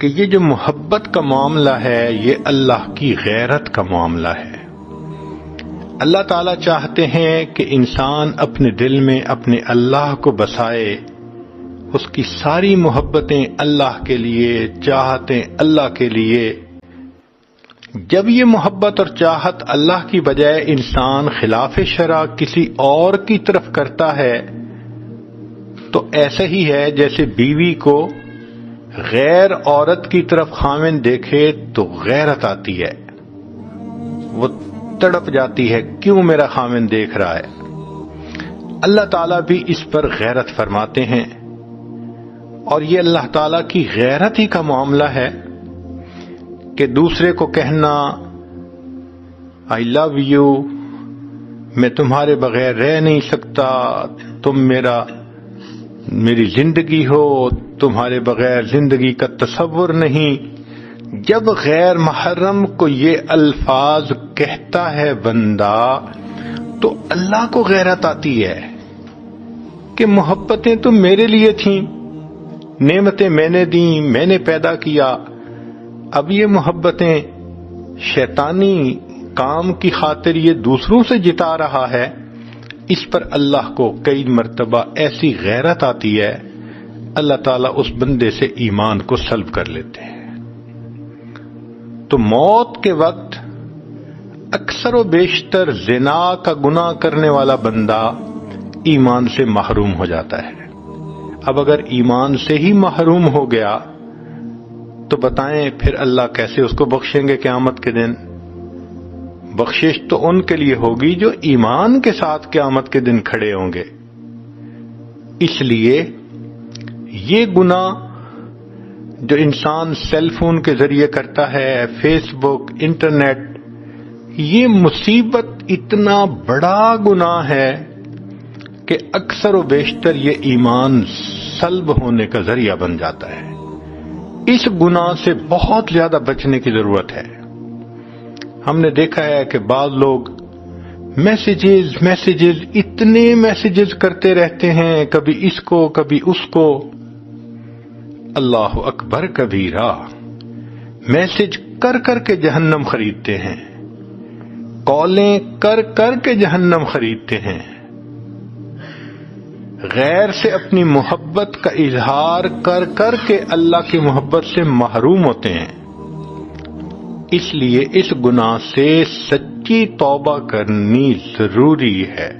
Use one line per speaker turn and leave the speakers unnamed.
کہ یہ جو محبت کا معاملہ ہے یہ اللہ کی غیرت کا معاملہ ہے۔ اللہ تعالیٰ چاہتے ہیں کہ انسان اپنے دل میں اپنے اللہ کو بسائے، اس کی ساری محبتیں اللہ کے لیے، چاہتیں اللہ کے لیے۔ جب یہ محبت اور چاہت اللہ کی بجائے انسان خلاف شرع کسی اور کی طرف کرتا ہے تو ایسا ہی ہے جیسے بیوی کو غیر عورت کی طرف خاوند دیکھے تو غیرت آتی ہے، وہ تڑپ جاتی ہے، کیوں میرا خاوند دیکھ رہا ہے۔ اللہ تعالیٰ بھی اس پر غیرت فرماتے ہیں، اور یہ اللہ تعالیٰ کی غیرت ہی کا معاملہ ہے کہ دوسرے کو کہنا آئی لو یو، میں تمہارے بغیر رہ نہیں سکتا، تم میری زندگی ہو، تمہارے بغیر زندگی کا تصور نہیں۔ جب غیر محرم کو یہ الفاظ کہتا ہے بندہ تو اللہ کو غیرت آتی ہے کہ محبتیں تو میرے لیے تھیں، نعمتیں میں نے دیں، میں نے پیدا کیا، اب یہ محبتیں شیطانی کام کی خاطر یہ دوسروں سے جتا رہا ہے۔ اس پر اللہ کو کئی مرتبہ ایسی غیرت آتی ہے، اللہ تعالیٰ اس بندے سے ایمان کو سلب کر لیتے ہیں۔ تو موت کے وقت اکثر و بیشتر زنا کا گناہ کرنے والا بندہ ایمان سے محروم ہو جاتا ہے۔ اب اگر ایمان سے ہی محروم ہو گیا تو بتائیں پھر اللہ کیسے اس کو بخشیں گے قیامت کے دن؟ بخشش تو ان کے لیے ہوگی جو ایمان کے ساتھ قیامت کے دن کھڑے ہوں گے۔ اس لیے یہ گناہ جو انسان سیل فون کے ذریعے کرتا ہے، فیس بک، انٹرنیٹ، یہ مصیبت اتنا بڑا گناہ ہے کہ اکثر و بیشتر یہ ایمان سلب ہونے کا ذریعہ بن جاتا ہے۔ اس گناہ سے بہت زیادہ بچنے کی ضرورت ہے۔ ہم نے دیکھا ہے کہ بعض لوگ میسیجز اتنے میسیجز کرتے رہتے ہیں، کبھی اس کو کبھی اس کو۔ اللہ اکبر کبیرہ، میسج کر کر کے جہنم خریدتے ہیں، کالیں کر کر کے جہنم خریدتے ہیں، غیر سے اپنی محبت کا اظہار کر کر کے اللہ کی محبت سے محروم ہوتے ہیں۔ اس لیے اس گناہ سے سچی توبہ کرنی ضروری ہے۔